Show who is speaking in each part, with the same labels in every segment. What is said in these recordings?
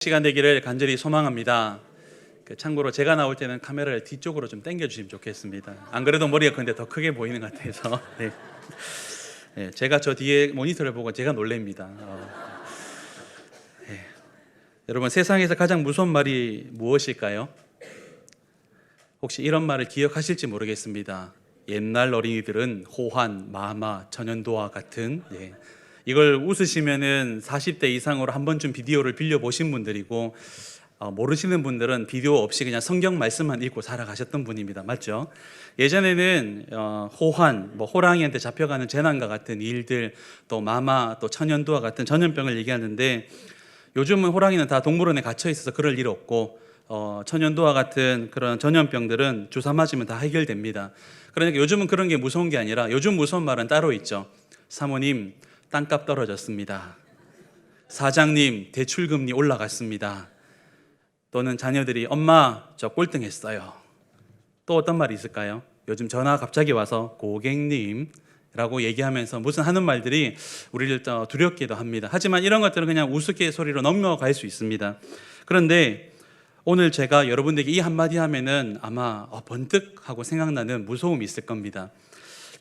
Speaker 1: 시간 되기를 간절히 소망합니다. 참고로 제가 나올 때는 카메라를 뒤쪽으로 좀 당겨주시면 좋겠습니다. 안 그래도 머리가 큰데 더 크게 보이는 것 같아서. 네. 네, 제가 저 뒤에 모니터를 보고 제가 놀랍니다. 네. 여러분, 세상에서 가장 무서운 말이 무엇일까요? 혹시 이런 말을 기억하실지 모르겠습니다. 옛날 어린이들은 호환, 마마, 천연도와 같은, 이걸 웃으시면은 40대 이상으로 한 번쯤 비디오를 빌려보신 분들이고, 모르시는 분들은 비디오 없이 그냥 성경 말씀만 읽고 살아가셨던 분입니다. 맞죠? 예전에는 호환, 호랑이한테 잡혀가는 재난과 같은 일들, 또 마마, 또 천연도와 같은 전염병을 얘기하는데, 요즘은 호랑이는 다 동물원에 갇혀 있어서 그럴 일 없고, 천연도와 같은 그런 전염병들은 주사 맞으면 다 해결됩니다. 그러니까 요즘은 그런 게 무서운 게 아니라 요즘 무서운 말은 따로 있죠. 사모님, 땅값 떨어졌습니다. 사장님, 대출금리 올라갔습니다. 또는 자녀들이 엄마, 저 꼴등했어요. 또 어떤 말이 있을까요? 요즘 전화 갑자기 와서 고객님 라고 얘기하면서 무슨 하는 말들이 우리를 두렵기도 합니다. 하지만 이런 것들은 그냥 우스갯소리로 넘어갈 수 있습니다. 그런데 오늘 제가 여러분들에게 이 한마디 하면은 아마 번뜩 하고 생각나는 무서움이 있을 겁니다.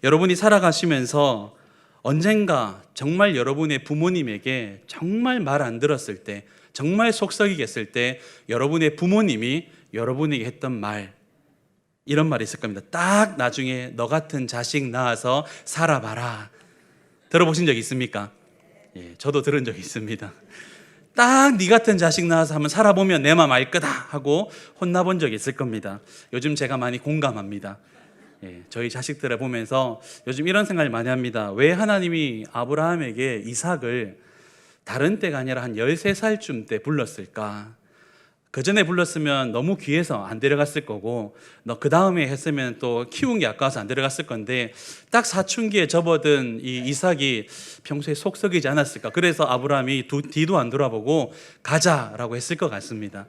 Speaker 1: 여러분이 살아가시면서 언젠가 정말 여러분의 부모님에게 정말 말 안 들었을 때, 정말 속 썩이겠을 때 여러분의 부모님이 여러분에게 했던 말, 이런 말이 있을 겁니다. 딱 나중에 너 같은 자식 낳아서 살아봐라. 들어보신 적 있습니까? 예, 저도 들은 적 있습니다. 딱 네 같은 자식 낳아서 한번 살아보면 내 맘 알 거다 하고 혼나본 적이 있을 겁니다. 요즘 제가 많이 공감합니다. 예, 저희 자식들을 보면서 요즘 이런 생각을 많이 합니다. 왜 하나님이 아브라함에게 이삭을 다른 때가 아니라 한 13살쯤 때 불렀을까? 그 전에 불렀으면 너무 귀해서 안 데려갔을 거고, 너 그 다음에 했으면 또 키운 게 아까워서 안 데려갔을 건데, 딱 사춘기에 접어든 이 이삭이 평소에 속 썩이지 않았을까? 그래서 아브라함이 뒤도 안 돌아보고 가자라고 했을 것 같습니다.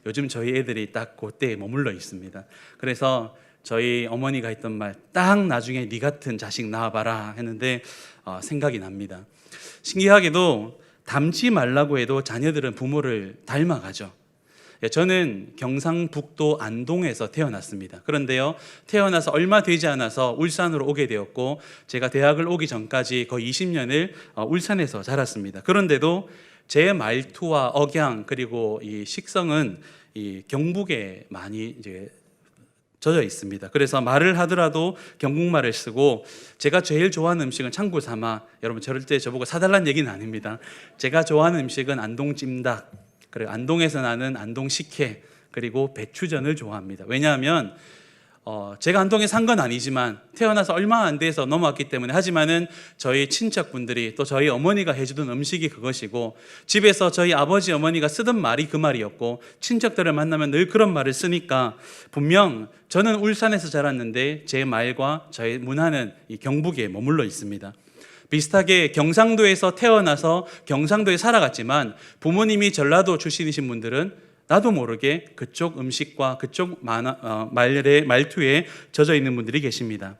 Speaker 1: 요즘 저희 애들이 딱 그때에 머물러 있습니다. 그래서 저희 어머니가 했던 말, 딱 나중에 네 같은 자식 낳아봐라 했는데 생각이 납니다. 신기하게도 닮지 말라고 해도 자녀들은 부모를 닮아가죠. 저는 경상북도 안동에서 태어났습니다. 그런데요, 태어나서 얼마 되지 않아서 울산으로 오게 되었고, 제가 대학을 오기 전까지 거의 20년을 울산에서 자랐습니다. 그런데도 제 말투와 억양 그리고 이 식성은 이 경북에 많이 이제 젖어 있습니다. 그래서 말을 하더라도 경북말을 쓰고, 제가 제일 좋아하는 음식은 참고 삼아, 여러분 절대 저보고 사달라는 얘기는 아닙니다. 제가 좋아하는 음식은 안동 찜닭, 그리고 안동에서 나는 안동 식혜, 그리고 배추전을 좋아합니다. 왜냐하면 제가 안동에 산 건 아니지만 태어나서 얼마 안 돼서 넘어왔기 때문에, 하지만은 저희 친척분들이 또 저희 어머니가 해주던 음식이 그것이고, 집에서 저희 아버지 어머니가 쓰던 말이 그 말이었고, 친척들을 만나면 늘 그런 말을 쓰니까 분명 저는 울산에서 자랐는데 제 말과 저의 문화는 이 경북에 머물러 있습니다. 비슷하게 경상도에서 태어나서 경상도에 살아갔지만 부모님이 전라도 출신이신 분들은 나도 모르게 그쪽 음식과 그쪽 말투에 젖어 있는 분들이 계십니다.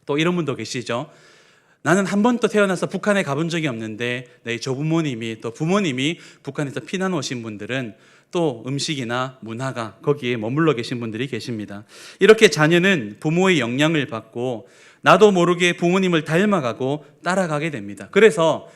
Speaker 1: 또 이런 분도 계시죠. 나는 한 번도 태어나서 북한에 가본 적이 없는데 내 조부모님이 또 부모님이 북한에서 피난 오신 분들은 또 음식이나 문화가 거기에 머물러 계신 분들이 계십니다. 이렇게 자녀는 부모의 영향을 받고 나도 모르게 부모님을 닮아가고 따라가게 됩니다. 그래서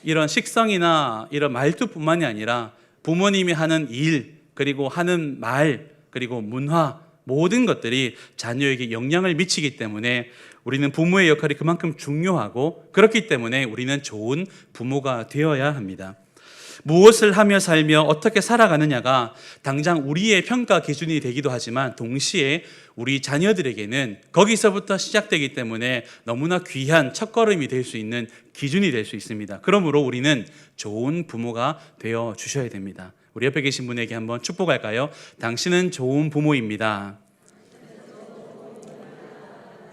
Speaker 1: 이런 식성이나 이런 말투뿐만이 아니라 부모님이 하는 일, 그리고 하는 말, 그리고 문화, 모든 것들이 자녀에게 영향을 미치기 때문에 우리는 부모의 역할이 그만큼 중요하고, 그렇기 때문에 우리는 좋은 부모가 되어야 합니다. 무엇을 하며 살며 어떻게 살아가느냐가 당장 우리의 평가 기준이 되기도 하지만, 동시에 우리 자녀들에게는 거기서부터 시작되기 때문에 너무나 귀한 첫걸음이 될 수 있는 기준이 될 수 있습니다. 그러므로 우리는 좋은 부모가 되어 주셔야 됩니다. 우리 옆에 계신 분에게 한번 축복할까요? 당신은 좋은 부모입니다.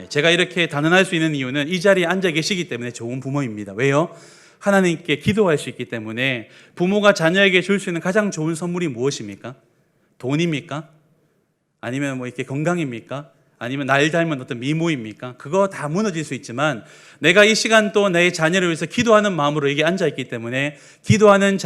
Speaker 1: 제가 이렇게 단언할 수 있는 이유는 이 자리에 앉아 계시기 때문에 좋은 부모입니다. 왜요? 하나님께 기도할 수 있기 때문에. 부모가 자녀에게 줄 수 있는 가장 좋은 선물이 무엇입니까? 돈입니까? 아니면 이렇게 건강입니까? 아니면 날 닮은 어떤 미모입니까? 그거 다 무너질 수 있지만 내가 이 시간 또 내 자녀를 위해서 기도하는 마음으로 여기 앉아있기 때문에 기도하는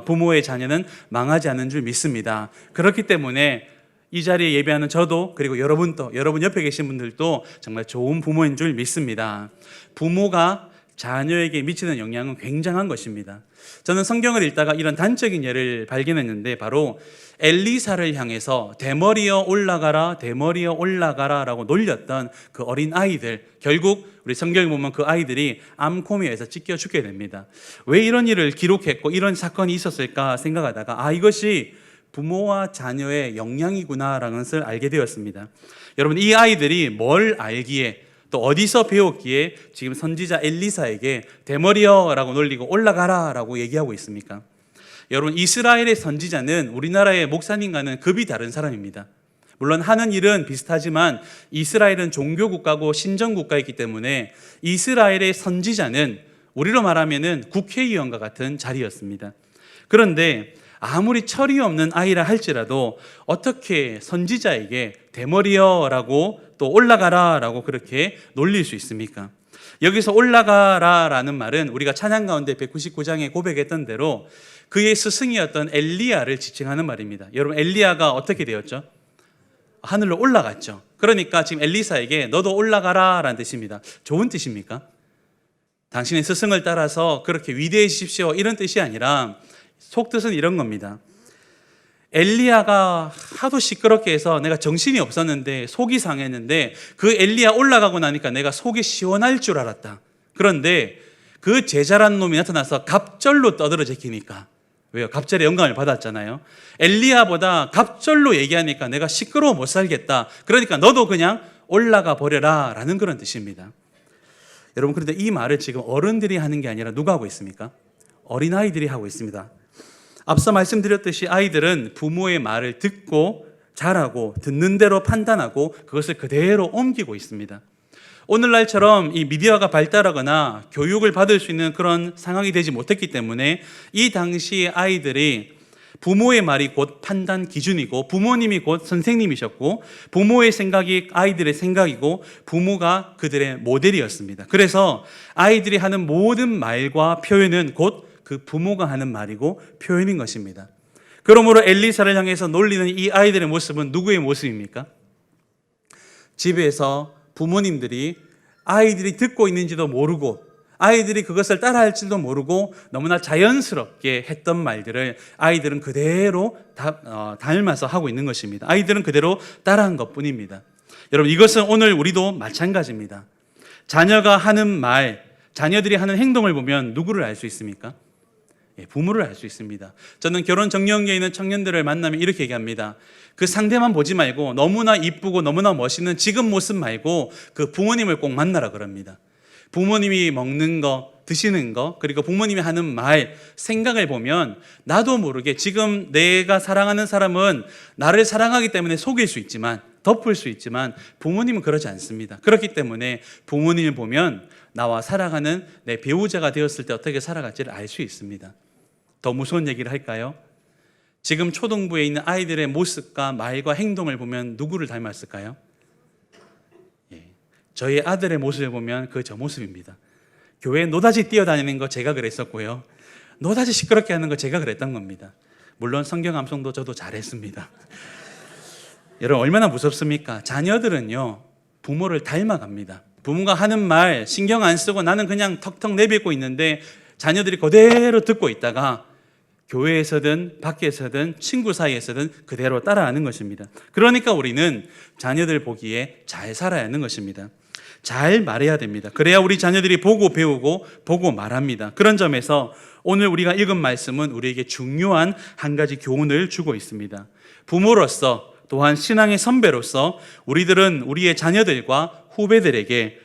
Speaker 1: 부모의 자녀는 망하지 않는 줄 믿습니다. 그렇기 때문에 이 자리에 예배하는 저도 그리고 여러분도, 여러분 옆에 계신 분들도 정말 좋은 부모인 줄 믿습니다. 부모가 자녀에게 미치는 영향은 굉장한 것입니다. 저는 성경을 읽다가 이런 단적인 예를 발견했는데 바로 엘리사를 향해서 대머리여 올라가라, 대머리여 올라가라 라고 놀렸던 그 어린 아이들, 결국 우리 성경에 보면 그 아이들이 암코미에서 찢겨 죽게 됩니다. 왜 이런 일을 기록했고 이런 사건이 있었을까 생각하다가 이것이 부모와 자녀의 영향이구나라는 것을 알게 되었습니다. 여러분, 이 아이들이 뭘 알기에 또 어디서 배웠기에 지금 선지자 엘리사에게 대머리여라고 놀리고 올라가라라고 얘기하고 있습니까? 여러분, 이스라엘의 선지자는 우리나라의 목사님과는 급이 다른 사람입니다. 물론 하는 일은 비슷하지만 이스라엘은 종교국가고 신정국가이기 때문에 이스라엘의 선지자는 우리로 말하면 국회의원과 같은 자리였습니다. 그런데 아무리 철이 없는 아이라 할지라도 어떻게 선지자에게 대머리여라고 또 올라가라라고 그렇게 놀릴 수 있습니까? 여기서 올라가라라는 말은 우리가 찬양 가운데 199장에 고백했던 대로 그의 스승이었던 엘리야를 지칭하는 말입니다. 여러분, 엘리야가 어떻게 되었죠? 하늘로 올라갔죠. 그러니까 지금 엘리사에게 너도 올라가라라는 뜻입니다. 좋은 뜻입니까? 당신의 스승을 따라서 그렇게 위대해지십시오 이런 뜻이 아니라 속뜻은 이런 겁니다. 엘리야가 하도 시끄럽게 해서 내가 정신이 없었는데 속이 상했는데 그 엘리야 올라가고 나니까 내가 속이 시원할 줄 알았다. 그런데 그 제자라는 놈이 나타나서 갑절로 떠들어 제키니까, 왜요? 갑절의 영광을 받았잖아요. 엘리야보다 갑절로 얘기하니까 내가 시끄러워 못 살겠다. 그러니까 너도 그냥 올라가 버려라 라는 그런 뜻입니다. 여러분, 그런데 이 말을 지금 어른들이 하는 게 아니라 누가 하고 있습니까? 어린아이들이 하고 있습니다. 앞서 말씀드렸듯이 아이들은 부모의 말을 듣고 자라고 듣는 대로 판단하고 그것을 그대로 옮기고 있습니다. 오늘날처럼 이 미디어가 발달하거나 교육을 받을 수 있는 그런 상황이 되지 못했기 때문에 이 당시 아이들이 부모의 말이 곧 판단 기준이고 부모님이 곧 선생님이셨고 부모의 생각이 아이들의 생각이고 부모가 그들의 모델이었습니다. 그래서 아이들이 하는 모든 말과 표현은 곧 그 부모가 하는 말이고 표현인 것입니다. 그러므로 엘리사를 향해서 놀리는 이 아이들의 모습은 누구의 모습입니까? 집에서 부모님들이 아이들이 듣고 있는지도 모르고 아이들이 그것을 따라할지도 모르고 너무나 자연스럽게 했던 말들을 아이들은 그대로 닮아서 하고 있는 것입니다. 아이들은 그대로 따라한 것뿐입니다. 여러분, 이것은 오늘 우리도 마찬가지입니다. 자녀가 하는 말, 자녀들이 하는 행동을 보면 누구를 알 수 있습니까? 부모를 알 수 있습니다. 저는 결혼 정년기에 있는 청년들을 만나면 이렇게 얘기합니다. 그 상대만 보지 말고 너무나 이쁘고 너무나 멋있는 지금 모습 말고 그 부모님을 꼭 만나라 그럽니다. 부모님이 먹는 거, 드시는 거, 그리고 부모님이 하는 말, 생각을 보면 나도 모르게 지금 내가 사랑하는 사람은 나를 사랑하기 때문에 속일 수 있지만, 덮을 수 있지만 부모님은 그러지 않습니다. 그렇기 때문에 부모님을 보면 나와 살아가는 내 배우자가 되었을 때 어떻게 살아갈지를 알 수 있습니다. 더 무서운 얘기를 할까요? 지금 초등부에 있는 아이들의 모습과 말과 행동을 보면 누구를 닮았을까요? 저희 아들의 모습을 보면 저 모습입니다. 교회 노다지 뛰어다니는 거 제가 그랬었고요. 노다지 시끄럽게 하는 거 제가 그랬던 겁니다. 물론 성경 암송도 저도 잘했습니다. 여러분, 얼마나 무섭습니까? 자녀들은요, 부모를 닮아갑니다. 부모가 하는 말 신경 안 쓰고 나는 그냥 턱턱 내뱉고 있는데 자녀들이 그대로 듣고 있다가 교회에서든 밖에서든 친구 사이에서든 그대로 따라하는 것입니다. 그러니까 우리는 자녀들 보기에 잘 살아야 하는 것입니다. 잘 말해야 됩니다. 그래야 우리 자녀들이 보고 배우고 보고 말합니다. 그런 점에서 오늘 우리가 읽은 말씀은 우리에게 중요한 한 가지 교훈을 주고 있습니다. 부모로서 또한 신앙의 선배로서 우리들은 우리의 자녀들과 후배들에게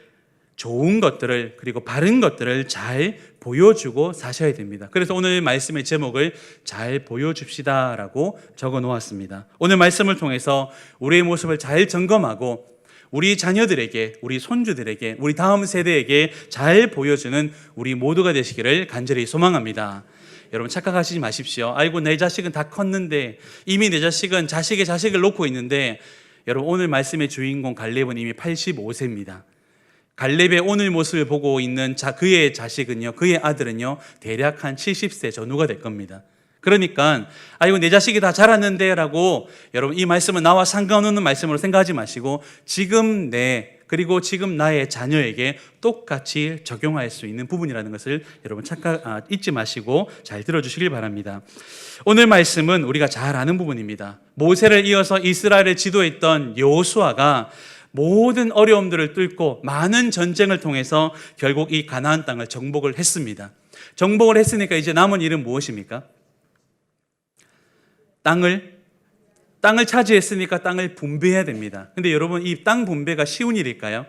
Speaker 1: 좋은 것들을 그리고 바른 것들을 잘 보여주고 사셔야 됩니다. 그래서 오늘 말씀의 제목을 잘 보여줍시다라고 적어 놓았습니다. 오늘 말씀을 통해서 우리의 모습을 잘 점검하고 우리 자녀들에게, 우리 손주들에게, 우리 다음 세대에게 잘 보여주는 우리 모두가 되시기를 간절히 소망합니다. 여러분, 착각하시지 마십시오. 아이고, 내 자식은 다 컸는데, 이미 내 자식은 자식의 자식을 놓고 있는데, 여러분 오늘 말씀의 주인공 갈렙은 이미 85세입니다. 갈렙의 오늘 모습을 보고 있는 그의 자식은요, 그의 아들은요 대략 한 70세 전후가 될 겁니다. 그러니까 아이고 내 자식이 다 자랐는데 라고 여러분 이 말씀은 나와 상관없는 말씀으로 생각하지 마시고 지금 그리고 지금 나의 자녀에게 똑같이 적용할 수 있는 부분이라는 것을 여러분 잊지 마시고 잘 들어주시길 바랍니다. 오늘 말씀은 우리가 잘 아는 부분입니다. 모세를 이어서 이스라엘을 지도했던 여호수아가 모든 어려움들을 뚫고 많은 전쟁을 통해서 결국 이 가나안 땅을 정복을 했습니다. 정복을 했으니까 이제 남은 일은 무엇입니까? 땅을 차지했으니까 땅을 분배해야 됩니다. 근데 여러분 이 땅 분배가 쉬운 일일까요?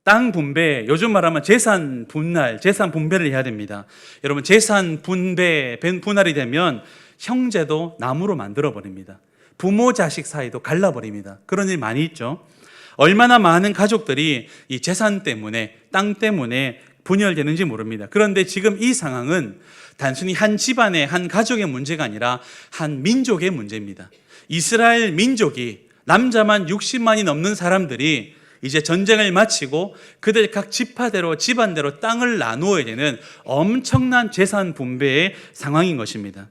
Speaker 1: 땅 분배, 요즘 말하면 재산 분배를 해야 됩니다. 여러분 재산 분할이 되면 형제도 나무로 만들어 버립니다. 부모 자식 사이도 갈라버립니다. 그런 일 많이 있죠. 얼마나 많은 가족들이 이 재산 때문에 땅 때문에 분열되는지 모릅니다. 그런데 지금 이 상황은 단순히 한 집안의 한 가족의 문제가 아니라 한 민족의 문제입니다. 이스라엘 민족이 남자만 60만이 넘는 사람들이 이제 전쟁을 마치고 그들 각 지파대로 집안대로 땅을 나누어야 되는 엄청난 재산 분배의 상황인 것입니다.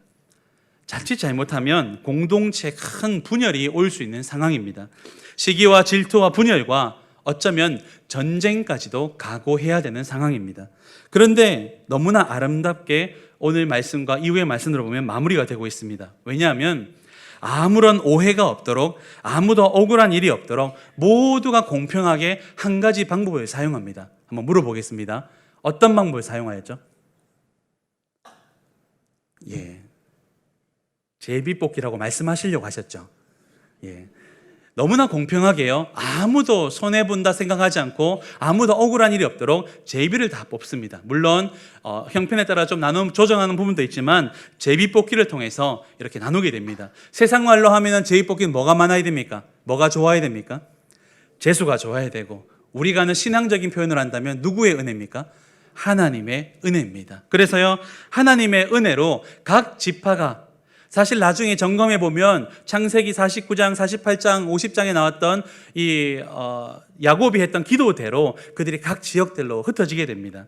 Speaker 1: 자칫 잘못하면 공동체에 큰 분열이 올 수 있는 상황입니다. 시기와 질투와 분열과 어쩌면 전쟁까지도 각오해야 되는 상황입니다. 그런데 너무나 아름답게 오늘 말씀과 이후의 말씀으로 보면 마무리가 되고 있습니다. 왜냐하면 아무런 오해가 없도록 아무도 억울한 일이 없도록 모두가 공평하게 한 가지 방법을 사용합니다. 한번 물어보겠습니다. 어떤 방법을 사용하였죠? 제비뽑기라고 말씀하시려고 하셨죠? 너무나 공평하게요. 아무도 손해본다 생각하지 않고 아무도 억울한 일이 없도록 제비를 다 뽑습니다. 물론 형편에 따라 좀 조정하는 부분도 있지만 제비뽑기를 통해서 이렇게 나누게 됩니다. 세상 말로 하면 제비뽑기는 뭐가 많아야 됩니까? 뭐가 좋아야 됩니까? 재수가 좋아야 되고, 우리가 하는 신앙적인 표현을 한다면 누구의 은혜입니까? 하나님의 은혜입니다. 그래서요, 하나님의 은혜로 각 지파가 사실 나중에 점검해 보면 창세기 49장, 48장, 50장에 나왔던 이 야곱이 했던 기도대로 그들이 각 지역들로 흩어지게 됩니다.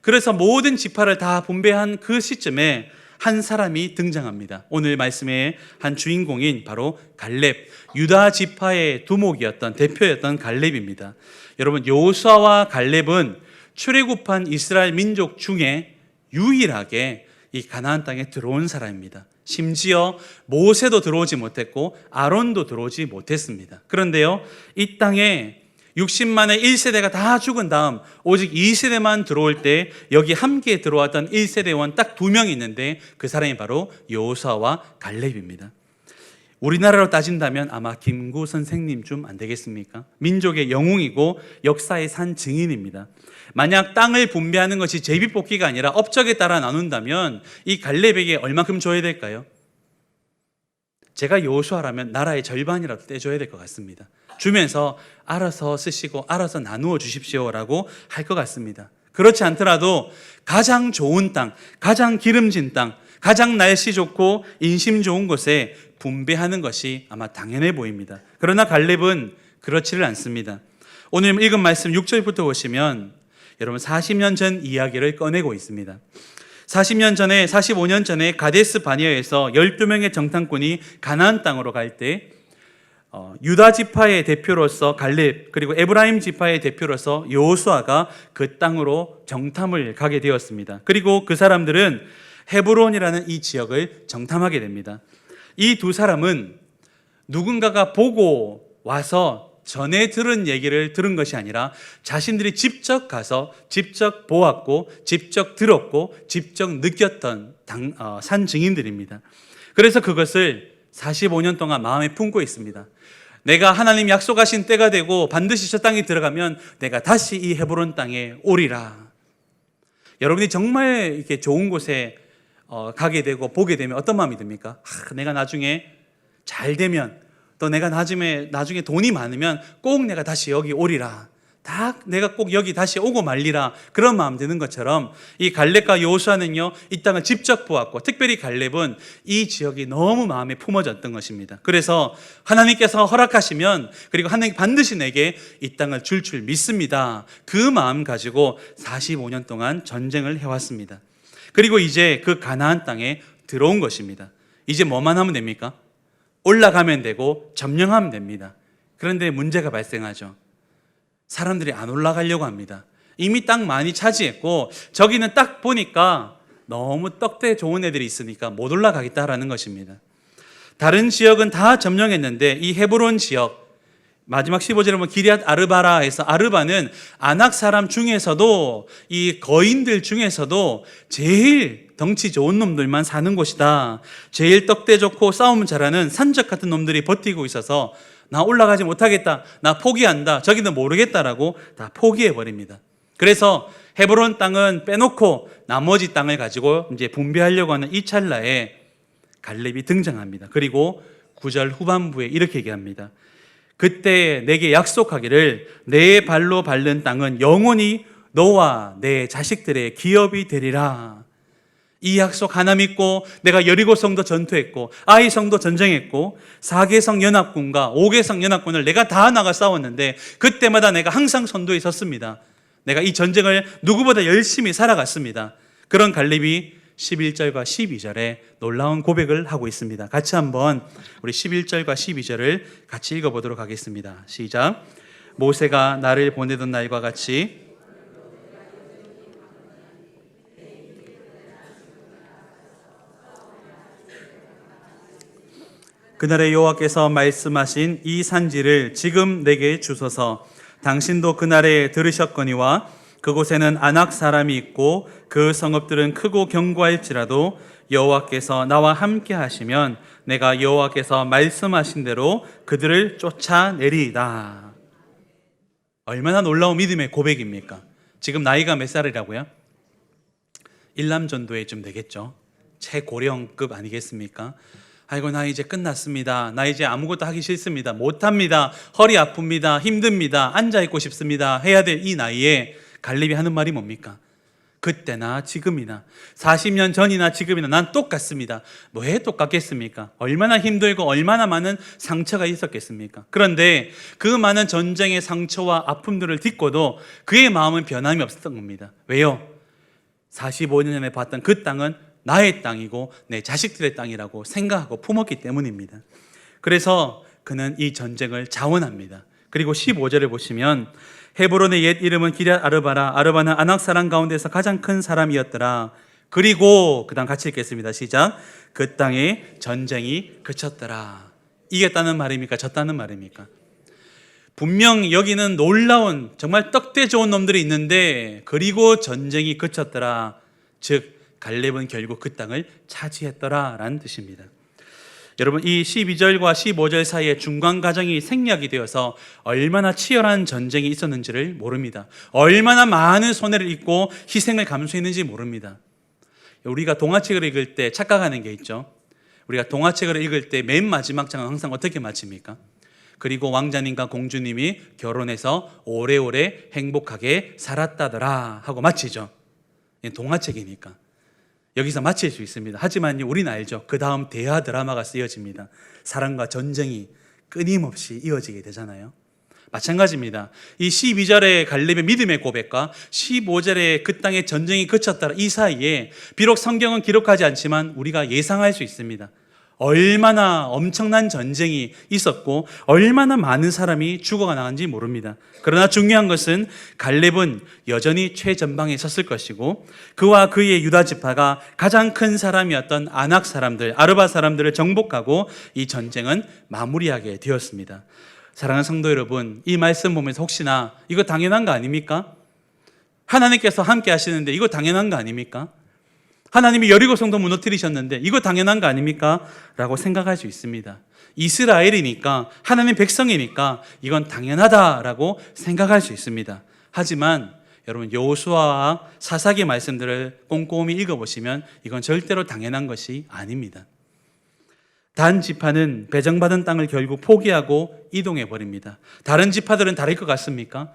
Speaker 1: 그래서 모든 지파를 다 분배한 그 시점에 한 사람이 등장합니다. 오늘 말씀의 한 주인공인 바로 갈렙, 유다 지파의 두목이었던 대표였던 갈렙입니다. 여러분, 여호수아와 갈렙은 출애굽한 이스라엘 민족 중에 유일하게 이 가나안 땅에 들어온 사람입니다. 심지어 모세도 들어오지 못했고 아론도 들어오지 못했습니다. 그런데요, 이 땅에 60만의 1세대가 다 죽은 다음 오직 2세대만 들어올 때 여기 함께 들어왔던 1세대원 딱 2명이 있는데 그 사람이 바로 여호수아와 갈렙입니다. 우리나라로 따진다면 아마 김구 선생님 좀 안 되겠습니까? 민족의 영웅이고 역사의 산 증인입니다. 만약 땅을 분배하는 것이 제비뽑기가 아니라 업적에 따라 나눈다면 이 갈렙에게 얼마큼 줘야 될까요? 제가 여호수아라면 나라의 절반이라도 떼줘야 될 것 같습니다. 주면서 알아서 쓰시고 알아서 나누어 주십시오라고 할 것 같습니다. 그렇지 않더라도 가장 좋은 땅, 가장 기름진 땅, 가장 날씨 좋고 인심 좋은 곳에 분배하는 것이 아마 당연해 보입니다. 그러나 갈렙은 그렇지를 않습니다. 오늘 읽은 말씀 6절부터 보시면 여러분 40년 전 이야기를 꺼내고 있습니다. 45년 전에 가데스 바네아에서 12명의 정탐꾼이 가나안 땅으로 갈 때 유다 지파의 대표로서 갈렙, 그리고 에브라임 지파의 대표로서 여호수아가 그 땅으로 정탐을 가게 되었습니다. 그리고 그 사람들은 헤브론이라는 이 지역을 정탐하게 됩니다. 이 두 사람은 누군가가 보고 와서 전에 들은 얘기를 들은 것이 아니라 자신들이 직접 가서 직접 보았고 직접 들었고 직접 느꼈던 산 증인들입니다. 그래서 그것을 45년 동안 마음에 품고 있습니다. 내가 하나님 약속하신 때가 되고 반드시 저 땅에 들어가면 내가 다시 이 헤브론 땅에 오리라. 여러분이 정말 이렇게 좋은 곳에 가게 되고 보게 되면 어떤 마음이 듭니까? 내가 나중에 잘 되면, 또 내가 나중에 돈이 많으면 꼭 내가 다시 여기 오리라. 다 내가 꼭 여기 다시 오고 말리라 그런 마음 드는 것처럼 이 갈렙과 여호수아는요 이 땅을 직접 보았고 특별히 갈렙은 이 지역이 너무 마음에 품어졌던 것입니다. 그래서 하나님께서 허락하시면 그리고 하나님 반드시 내게 이 땅을 줄 믿습니다. 그 마음 가지고 45년 동안 전쟁을 해왔습니다. 그리고 이제 그 가나안 땅에 들어온 것입니다. 이제 뭐만 하면 됩니까? 올라가면 되고 점령하면 됩니다. 그런데 문제가 발생하죠. 사람들이 안 올라가려고 합니다. 이미 땅 많이 차지했고 저기는 딱 보니까 너무 떡대 좋은 애들이 있으니까 못 올라가겠다라는 것입니다. 다른 지역은 다 점령했는데 이 헤브론 지역 마지막 15절에 보면 기럇 아르바라에서 아르바는 아낙 사람 중에서도 이 거인들 중에서도 제일 덩치 좋은 놈들만 사는 곳이다. 제일 떡대 좋고 싸움 잘하는 산적 같은 놈들이 버티고 있어서 나 올라가지 못하겠다. 나 포기한다. 저기는 모르겠다라고 다 포기해버립니다. 그래서 헤브론 땅은 빼놓고 나머지 땅을 가지고 이제 분배하려고 하는 이 찰나에 갈렙이 등장합니다. 그리고 9절 후반부에 이렇게 얘기합니다. 그때 내게 약속하기를 내 발로 밟는 땅은 영원히 너와 내 자식들의 기업이 되리라. 이 약속 하나 믿고 내가 여리고 성도 전투했고 아이 성도 전쟁했고 4개성 연합군과 5개성 연합군을 내가 다 나가 싸웠는데 그때마다 내가 항상 선두에 섰습니다. 내가 이 전쟁을 누구보다 열심히 살아갔습니다. 그런 갈렙이 11절과 12절에 놀라운 고백을 하고 있습니다. 같이 한번 우리 11절과 12절을 같이 읽어보도록 하겠습니다. 시작. 모세가 나를 보내던 날과 같이 그날에 여호와께서 말씀하신 이 산지를 지금 내게 주소서. 당신도 그날에 들으셨거니와 그곳에는 아낙 사람이 있고 그 성읍들은 크고 견고할지라도 여호와께서 나와 함께 하시면 내가 여호와께서 말씀하신 대로 그들을 쫓아내리이다. 얼마나 놀라운 믿음의 고백입니까? 지금 나이가 몇 살이라고요? 일남전도에쯤 되겠죠. 최고령급 아니겠습니까? 아이고 나 이제 끝났습니다. 나 이제 아무것도 하기 싫습니다. 못합니다. 허리 아픕니다. 힘듭니다. 앉아있고 싶습니다. 해야 될 이 나이에 갈렙이 하는 말이 뭡니까? 그때나 지금이나 40년 전이나 지금이나 난 똑같습니다. 왜 똑같겠습니까? 얼마나 힘들고 얼마나 많은 상처가 있었겠습니까? 그런데 그 많은 전쟁의 상처와 아픔들을 딛고도 그의 마음은 변함이 없었던 겁니다. 왜요? 45년 전에 봤던 그 땅은 나의 땅이고 내 자식들의 땅이라고 생각하고 품었기 때문입니다. 그래서 그는 이 전쟁을 자원합니다. 그리고 15절을 보시면 헤브론의 옛 이름은 기럇 아르바라. 아르바는 아낙 사람 가운데서 가장 큰 사람이었더라. 그리고 그 다음 같이 읽겠습니다. 시작. 그 땅에 전쟁이 그쳤더라. 이겼다는 말입니까? 졌다는 말입니까? 분명 여기는 놀라운 정말 떡대 좋은 놈들이 있는데 그리고 전쟁이 그쳤더라. 즉 갈렙은 결국 그 땅을 차지했더라라는 뜻입니다. 여러분 이 12절과 15절 사이에 중간 과정이 생략이 되어서 얼마나 치열한 전쟁이 있었는지를 모릅니다. 얼마나 많은 손해를 입고 희생을 감수했는지 모릅니다. 우리가 동화책을 읽을 때 착각하는 게 있죠. 우리가 동화책을 읽을 때 맨 마지막 장은 항상 어떻게 마칩니까? 그리고 왕자님과 공주님이 결혼해서 오래오래 행복하게 살았다더라 하고 마치죠. 동화책이니까 여기서 마칠 수 있습니다. 하지만 우리는 알죠. 그 다음 대하 드라마가 쓰여집니다. 사랑과 전쟁이 끊임없이 이어지게 되잖아요. 마찬가지입니다. 이 12절의 갈렙의 믿음의 고백과 15절의 그 땅의 전쟁이 그쳤다. 이 사이에 비록 성경은 기록하지 않지만 우리가 예상할 수 있습니다. 얼마나 엄청난 전쟁이 있었고 얼마나 많은 사람이 죽어가 나간지 모릅니다. 그러나 중요한 것은 갈렙은 여전히 최전방에 섰을 것이고 그와 그의 유다 지파가 가장 큰 사람이었던 아낙 사람들, 아르바 사람들을 정복하고 이 전쟁은 마무리하게 되었습니다. 사랑하는 성도 여러분, 이 말씀 보면서 혹시나 이거 당연한 거 아닙니까? 하나님께서 함께 하시는데 이거 당연한 거 아닙니까? 하나님이 여리고 성도 무너뜨리셨는데 이거 당연한 거 아닙니까? 라고 생각할 수 있습니다. 이스라엘이니까 하나님 백성이니까 이건 당연하다라고 생각할 수 있습니다. 하지만 여러분 여호수아와 사사기 말씀들을 꼼꼼히 읽어보시면 이건 절대로 당연한 것이 아닙니다. 단 지파는 배정받은 땅을 결국 포기하고 이동해 버립니다. 다른 지파들은 다를 것 같습니까?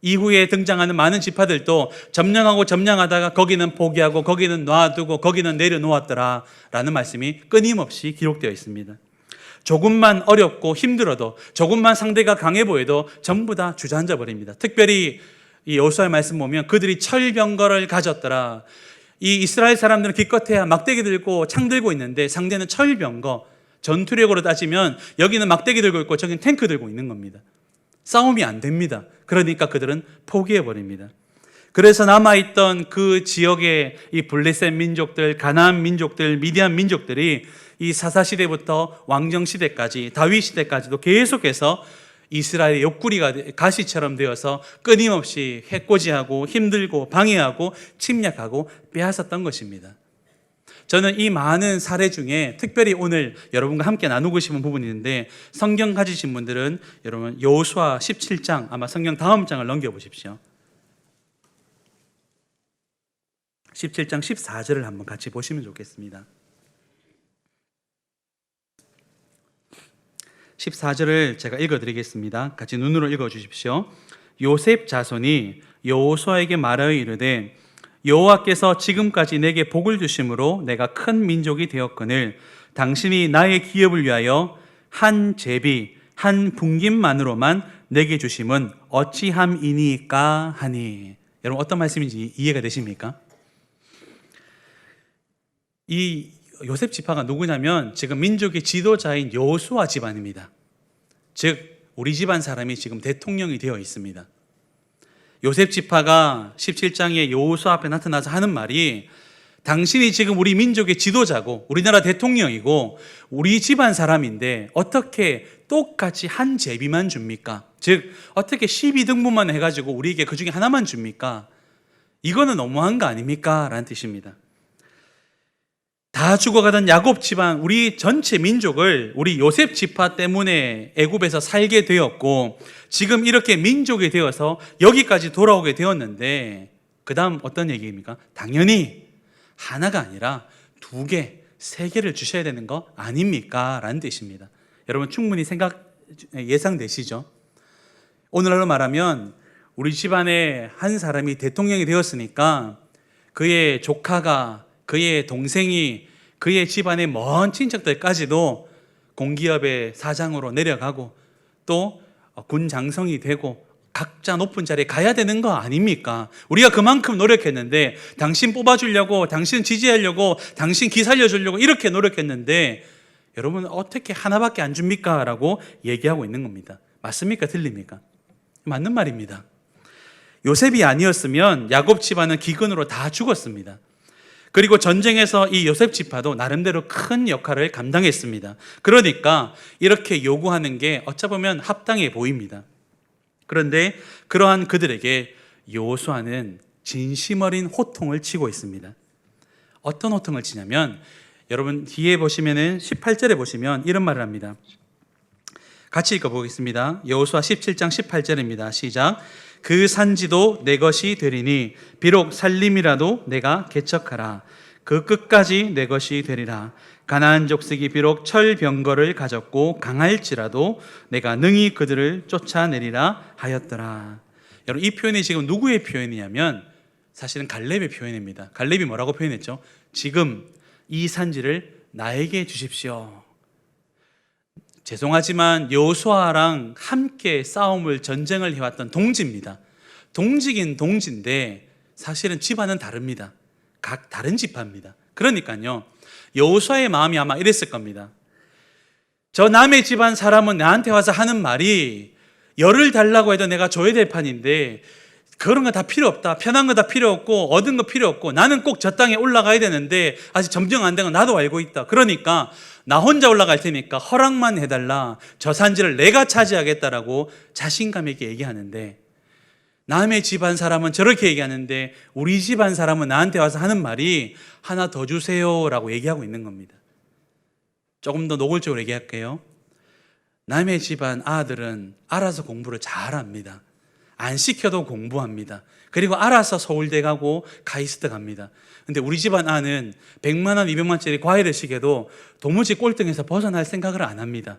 Speaker 1: 이후에 등장하는 많은 지파들도 점령하다가 거기는 포기하고 거기는 놔두고 거기는 내려놓았더라 라는 말씀이 끊임없이 기록되어 있습니다. 조금만 어렵고 힘들어도, 조금만 상대가 강해 보여도 전부 다 주저앉아 버립니다. 특별히 이 여호수아의 말씀 보면 그들이 철병거를 가졌더라. 이 이스라엘 사람들은 기껏해야 막대기 들고 창 들고 있는데 상대는 철병거, 전투력으로 따지면 여기는 막대기 들고 있고 저기는 탱크 들고 있는 겁니다. 싸움이 안 됩니다. 그러니까 그들은 포기해 버립니다. 그래서 남아있던 그 지역의 이 블레셋 민족들, 가나안 민족들, 미디안 민족들이 이 사사시대부터 왕정시대까지, 다윗시대까지도 계속해서 이스라엘의 옆구리가 가시처럼 되어서 끊임없이 해코지하고 힘들고 방해하고 침략하고 빼앗았던 것입니다. 저는 이 많은 사례 중에 특별히 오늘 여러분과 함께 나누고 싶은 부분이 있는데, 성경 가지신 분들은 여러분 여호수아 17장, 아마 성경 다음 장을 넘겨보십시오. 17장 14절을 한번 같이 보시면 좋겠습니다. 14절을 제가 읽어드리겠습니다. 같이 눈으로 읽어주십시오. 요셉 자손이 여호수아에게 말하여 이르되 여호와께서 지금까지 내게 복을 주심으로 내가 큰 민족이 되었거늘 당신이 나의 기업을 위하여 한 제비 한 분깃만으로만 내게 주심은 어찌함이니까 하니. 여러분 어떤 말씀인지 이해가 되십니까? 이 요셉 지파가 누구냐면 지금 민족의 지도자인 여호수아 집안입니다. 즉 우리 집안 사람이 지금 대통령이 되어 있습니다. 요셉 지파가 17장에 여호수아 앞에 나타나서 하는 말이, 당신이 지금 우리 민족의 지도자고 우리나라 대통령이고 우리 집안 사람인데 어떻게 똑같이 한 제비만 줍니까? 즉 어떻게 12등분만 해가지고 우리에게 그 중에 하나만 줍니까? 이거는 너무한 거 아닙니까? 라는 뜻입니다. 다 죽어가던 야곱 집안, 우리 전체 민족을 우리 요셉 지파 때문에 애굽에서 살게 되었고 지금 이렇게 민족이 되어서 여기까지 돌아오게 되었는데 그 다음 어떤 얘기입니까? 당연히 하나가 아니라 2개, 3개를 주셔야 되는 거 아닙니까? 라는 뜻입니다. 여러분 충분히 예상되시죠? 오늘날로 말하면 우리 집안에 한 사람이 대통령이 되었으니까 그의 조카가, 그의 동생이, 그의 집안의 먼 친척들까지도 공기업의 사장으로 내려가고 또 군 장성이 되고 각자 높은 자리에 가야 되는 거 아닙니까? 우리가 그만큼 노력했는데, 당신 뽑아주려고, 당신 지지하려고, 당신 기 살려주려고 이렇게 노력했는데 여러분 어떻게 하나밖에 안 줍니까? 라고 얘기하고 있는 겁니다. 맞습니까? 틀립니까? 맞는 말입니다. 요셉이 아니었으면 야곱 집안은 기근으로 다 죽었습니다. 그리고 전쟁에서 이 요셉 지파도 나름대로 큰 역할을 감당했습니다. 그러니까 이렇게 요구하는 게 어찌 보면 합당해 보입니다. 그런데 그러한 그들에게 여호수아는 진심 어린 호통을 치고 있습니다. 어떤 호통을 치냐면, 여러분 뒤에 보시면은 18절에 보시면 이런 말을 합니다. 같이 읽어보겠습니다. 여호수아 17장 18절입니다. 시작. 그 산지도 내 것이 되리니 비록 살림이라도 내가 개척하라. 그 끝까지 내 것이 되리라. 가나안 족속이 비록 철병거를 가졌고 강할지라도 내가 능히 그들을 쫓아내리라 하였더라. 여러분 이 표현이 지금 누구의 표현이냐면 사실은 갈렙의 표현입니다. 갈렙이 뭐라고 표현했죠? 지금 이 산지를 나에게 주십시오. 죄송하지만 여호수아랑 함께 전쟁을 해왔던 동지입니다. 동지긴 동지인데 사실은 집안은 다릅니다. 각 다른 지파입니다. 그러니까요, 여호수아의 마음이 아마 이랬을 겁니다. 저 남의 집안 사람은 나한테 와서 하는 말이 열을 달라고 해도 내가 줘야 될 판인데 그런 거 다 필요 없다, 편한 거 다 필요 없고 얻은 거 필요 없고 나는 꼭 저 땅에 올라가야 되는데 아직 점정 안 된 거 나도 알고 있다. 그러니까 나 혼자 올라갈 테니까 허락만 해달라. 저 산지를 내가 차지하겠다라고 자신감 있게 얘기하는데, 남의 집안 사람은 저렇게 얘기하는데 우리 집안 사람은 나한테 와서 하는 말이 하나 더 주세요라고 얘기하고 있는 겁니다. 조금 더 노골적으로 얘기할게요. 남의 집안 아들은 알아서 공부를 잘합니다. 안 시켜도 공부합니다. 그리고 알아서 서울대 가고 카이스트 갑니다. 근데 우리 집안 아는 100만 원, 200만 원짜리 과외를 시켜도 도무지 꼴등에서 벗어날 생각을 안 합니다.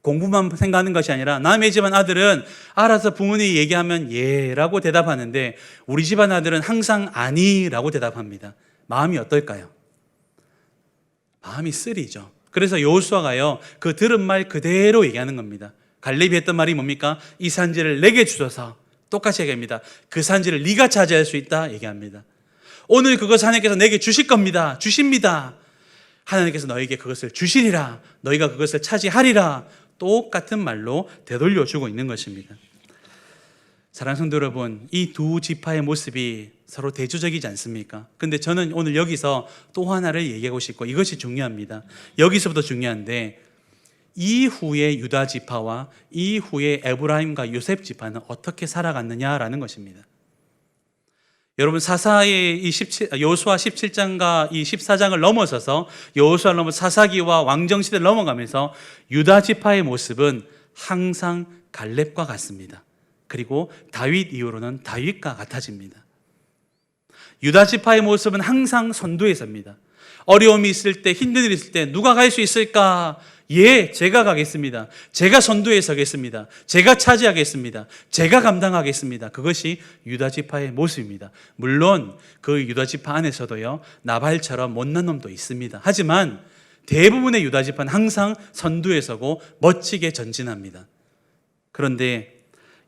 Speaker 1: 공부만 생각하는 것이 아니라 남의 집안 아들은 알아서 부모님이 얘기하면 예라고 대답하는데 우리 집안 아들은 항상 아니라고 대답합니다. 마음이 어떨까요? 마음이 쓰리죠. 그래서 여호수아가요, 그 들은 말 그대로 얘기하는 겁니다. 갈렙이 했던 말이 뭡니까? 이 산지를 내게 주소서. 똑같이 얘기합니다. 그 산지를 네가 차지할 수 있다 얘기합니다. 오늘 그것 하나님께서 내게 주실 겁니다. 주십니다. 하나님께서 너에게 그것을 주시리라. 너희가 그것을 차지하리라. 똑같은 말로 되돌려 주고 있는 것입니다. 사랑하는 성도 여러분, 이 두 지파의 모습이 서로 대조적이지 않습니까? 근데 저는 오늘 여기서 또 하나를 얘기하고 싶고, 이것이 중요합니다. 여기서부터 중요한데, 이후의 유다 지파와 이후의 에브라임과 요셉 지파는 어떻게 살아갔느냐라는 것입니다. 여러분, 사사의 여호수아 17장과 이 14장을 넘어서서 여호수아를 넘어 사사기와 왕정시대를 넘어가면서 유다 지파의 모습은 항상 갈렙과 같습니다. 그리고 다윗 이후로는 다윗과 같아집니다. 유다 지파의 모습은 항상 선두에 섭니다. 어려움이 있을 때, 힘든 일이 있을 때 누가 갈 수 있을까? 예, 제가 가겠습니다. 제가 선두에 서겠습니다. 제가 차지하겠습니다. 제가 감당하겠습니다. 그것이 유다 지파의 모습입니다. 물론 그 유다 지파 안에서도요, 나발처럼 못난 놈도 있습니다. 하지만 대부분의 유다 지파는 항상 선두에 서고 멋지게 전진합니다. 그런데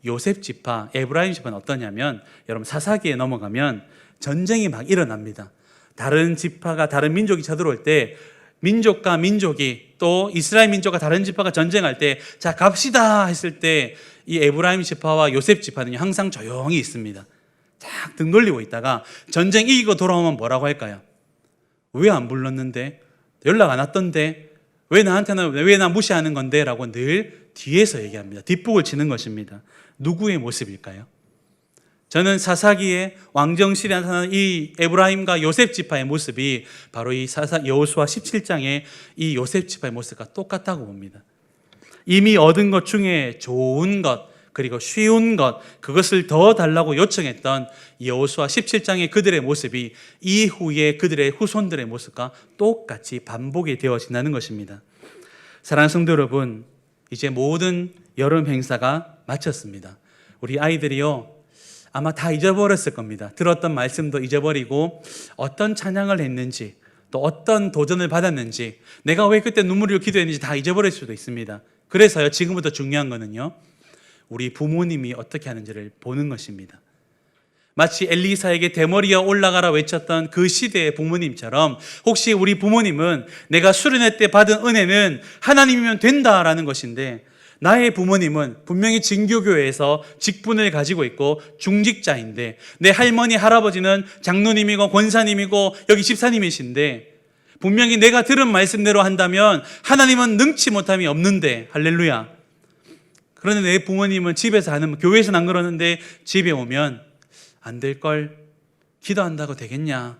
Speaker 1: 요셉 지파, 에브라임 지파는 어떠냐면, 여러분 사사기에 넘어가면 전쟁이 막 일어납니다. 다른 지파가, 다른 민족이 쳐들어올 때 민족과 민족이, 또 이스라엘 민족과 다른 지파가 전쟁할 때 자 갑시다 했을 때 이 에브라임 지파와 요셉 지파는 항상 조용히 있습니다. 쫙 등 돌리고 있다가 전쟁 이기고 돌아오면 뭐라고 할까요? 왜 안 불렀는데? 연락 안 왔던데? 왜 나한테는, 왜 나 무시하는 건데? 라고 늘 뒤에서 얘기합니다. 뒷북을 치는 것입니다. 누구의 모습일까요? 저는 사사기에 왕정시대에 나타나는 이 에브라임과 요셉 지파의 모습이 바로 이 여호수아 17장의 이 요셉 지파의 모습과 똑같다고 봅니다. 이미 얻은 것 중에 좋은 것, 그리고 쉬운 것, 그것을 더 달라고 요청했던 여호수아 17장의 그들의 모습이 이후에 그들의 후손들의 모습과 똑같이 반복이 되어진다는 것입니다. 사랑하는 성도 여러분, 이제 모든 여름 행사가 마쳤습니다. 우리 아이들이요, 아마 다 잊어버렸을 겁니다. 들었던 말씀도 잊어버리고 어떤 찬양을 했는지, 또 어떤 도전을 받았는지, 내가 왜 그때 눈물을 기도했는지 다 잊어버릴 수도 있습니다. 그래서요, 지금부터 중요한 거는요, 우리 부모님이 어떻게 하는지를 보는 것입니다. 마치 엘리사에게 대머리여 올라가라 외쳤던 그 시대의 부모님처럼, 혹시 우리 부모님은 내가 수련회 때 받은 은혜는 하나님이면 된다라는 것인데, 나의 부모님은 분명히 진교교회에서 직분을 가지고 있고 중직자인데, 내 할머니 할아버지는 장로님이고 권사님이고 여기 집사님이신데, 분명히 내가 들은 말씀대로 한다면 하나님은 능치 못함이 없는데, 할렐루야. 그런데 내 부모님은 집에서 하는, 교회에서는 안 그러는데 집에 오면 안 될걸, 기도한다고 되겠냐,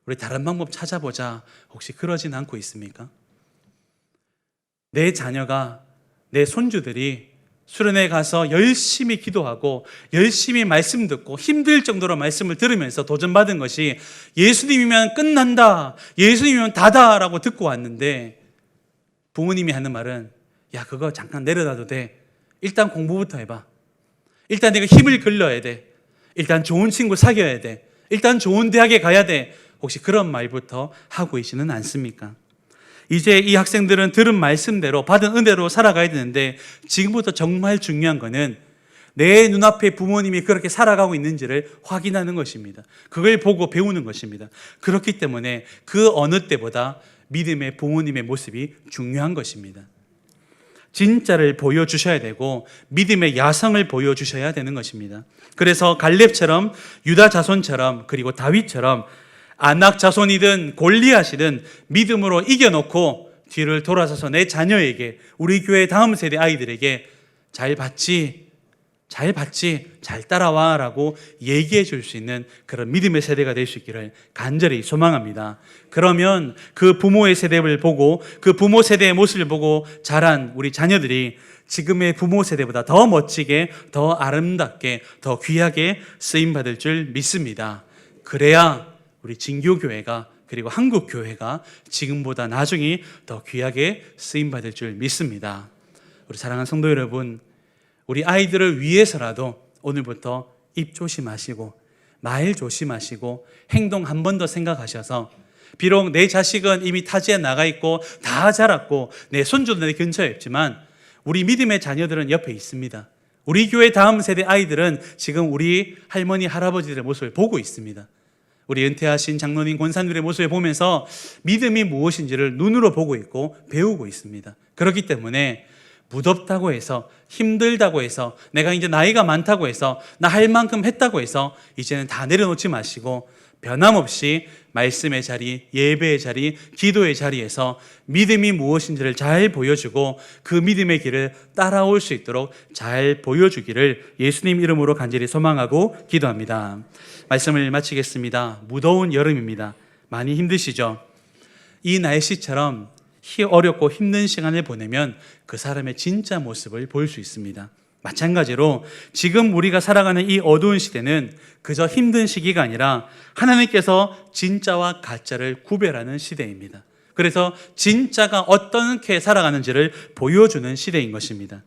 Speaker 1: 우리 다른 방법 찾아보자, 혹시 그러진 않고 있습니까? 내 자녀가, 내 손주들이 수련회 가서 열심히 기도하고 열심히 말씀 듣고 힘들 정도로 말씀을 들으면서 도전받은 것이 예수님이면 끝난다, 예수님이면 다다라고 듣고 왔는데, 부모님이 하는 말은 야, 그거 잠깐 내려놔도 돼. 일단 공부부터 해봐. 일단 내가 힘을 길러야 돼. 일단 좋은 친구 사귀어야 돼. 일단 좋은 대학에 가야 돼. 혹시 그런 말부터 하고 있지는 않습니까? 이제 이 학생들은 들은 말씀대로 받은 은혜로 살아가야 되는데, 지금부터 정말 중요한 거는 내 눈앞에 부모님이 그렇게 살아가고 있는지를 확인하는 것입니다. 그걸 보고 배우는 것입니다. 그렇기 때문에 그 어느 때보다 믿음의 부모님의 모습이 중요한 것입니다. 진짜를 보여주셔야 되고 믿음의 야성을 보여주셔야 되는 것입니다. 그래서 갈렙처럼, 유다 자손처럼, 그리고 다윗처럼 아낙 자손이든 골리앗이든 믿음으로 이겨놓고 뒤를 돌아서서 내 자녀에게, 우리 교회 다음 세대 아이들에게 잘 봤지, 잘 따라와 라고 얘기해 줄 수 있는 그런 믿음의 세대가 될 수 있기를 간절히 소망합니다. 그러면 그 부모의 세대를 보고, 그 부모 세대의 모습을 보고 자란 우리 자녀들이 지금의 부모 세대보다 더 멋지게, 더 아름답게, 더 귀하게 쓰임받을 줄 믿습니다. 그래야 우리 진교교회가, 그리고 한국교회가 지금보다 나중에 더 귀하게 쓰임받을 줄 믿습니다. 우리 사랑하는 성도 여러분, 우리 아이들을 위해서라도 오늘부터 입 조심하시고 말 조심하시고 행동 한 번 더 생각하셔서, 비록 내 자식은 이미 타지에 나가 있고 다 자랐고 내 손주도 내 근처에 있지만 우리 믿음의 자녀들은 옆에 있습니다. 우리 교회 다음 세대 아이들은 지금 우리 할머니 할아버지들의 모습을 보고 있습니다. 우리 은퇴하신 장로님 권사님들의 모습을 보면서 믿음이 무엇인지를 눈으로 보고 있고 배우고 있습니다. 그렇기 때문에 무덥다고 해서, 힘들다고 해서, 내가 이제 나이가 많다고 해서, 나 할 만큼 했다고 해서 이제는 다 내려놓지 마시고 변함없이 말씀의 자리, 예배의 자리, 기도의 자리에서 믿음이 무엇인지를 잘 보여주고 그 믿음의 길을 따라올 수 있도록 잘 보여주기를 예수님 이름으로 간절히 소망하고 기도합니다. 말씀을 마치겠습니다. 무더운 여름입니다. 많이 힘드시죠? 이 날씨처럼 어렵고 힘든 시간을 보내면 그 사람의 진짜 모습을 볼 수 있습니다. 마찬가지로 지금 우리가 살아가는 이 어두운 시대는 그저 힘든 시기가 아니라 하나님께서 진짜와 가짜를 구별하는 시대입니다. 그래서 진짜가 어떻게 살아가는지를 보여주는 시대인 것입니다.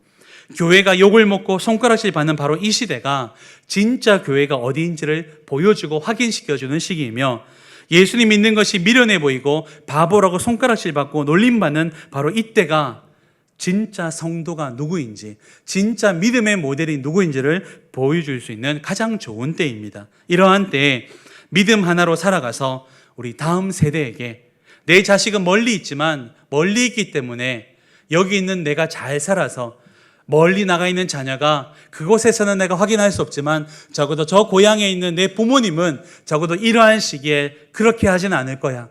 Speaker 1: 교회가 욕을 먹고 손가락질 받는 바로 이 시대가 진짜 교회가 어디인지를 보여주고 확인시켜주는 시기이며, 예수님 믿는 것이 미련해 보이고 바보라고 손가락질 받고 놀림받는 바로 이때가 진짜 성도가 누구인지, 진짜 믿음의 모델이 누구인지를 보여줄 수 있는 가장 좋은 때입니다. 이러한 때에 믿음 하나로 살아가서 우리 다음 세대에게, 내 자식은 멀리 있지만 멀리 있기 때문에 여기 있는 내가 잘 살아서 멀리 나가 있는 자녀가 그곳에서는 내가 확인할 수 없지만 적어도 저 고향에 있는 내 부모님은 적어도 이러한 시기에 그렇게 하지는 않을 거야.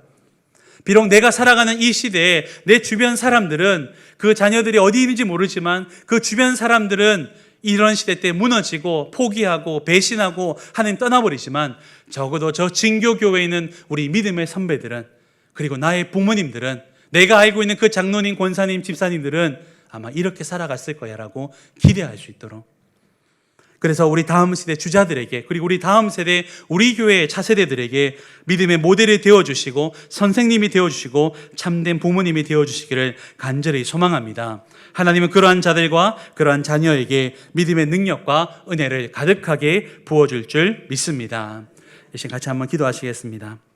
Speaker 1: 비록 내가 살아가는 이 시대에 내 주변 사람들은, 그 자녀들이 어디 있는지 모르지만 그 주변 사람들은 이런 시대 때 무너지고 포기하고 배신하고 하나님 떠나버리지만 적어도 저 진교교회에 있는 우리 믿음의 선배들은, 그리고 나의 부모님들은, 내가 알고 있는 그 장로님, 권사님, 집사님들은 아마 이렇게 살아갔을 거야 라고 기대할 수 있도록, 그래서 우리 다음 세대 주자들에게, 그리고 우리 다음 세대 우리 교회의 차세대들에게 믿음의 모델이 되어주시고 선생님이 되어주시고 참된 부모님이 되어주시기를 간절히 소망합니다. 하나님은 그러한 자들과 그러한 자녀에게 믿음의 능력과 은혜를 가득하게 부어줄 줄 믿습니다. 이 시간 같이 한번 기도하시겠습니다.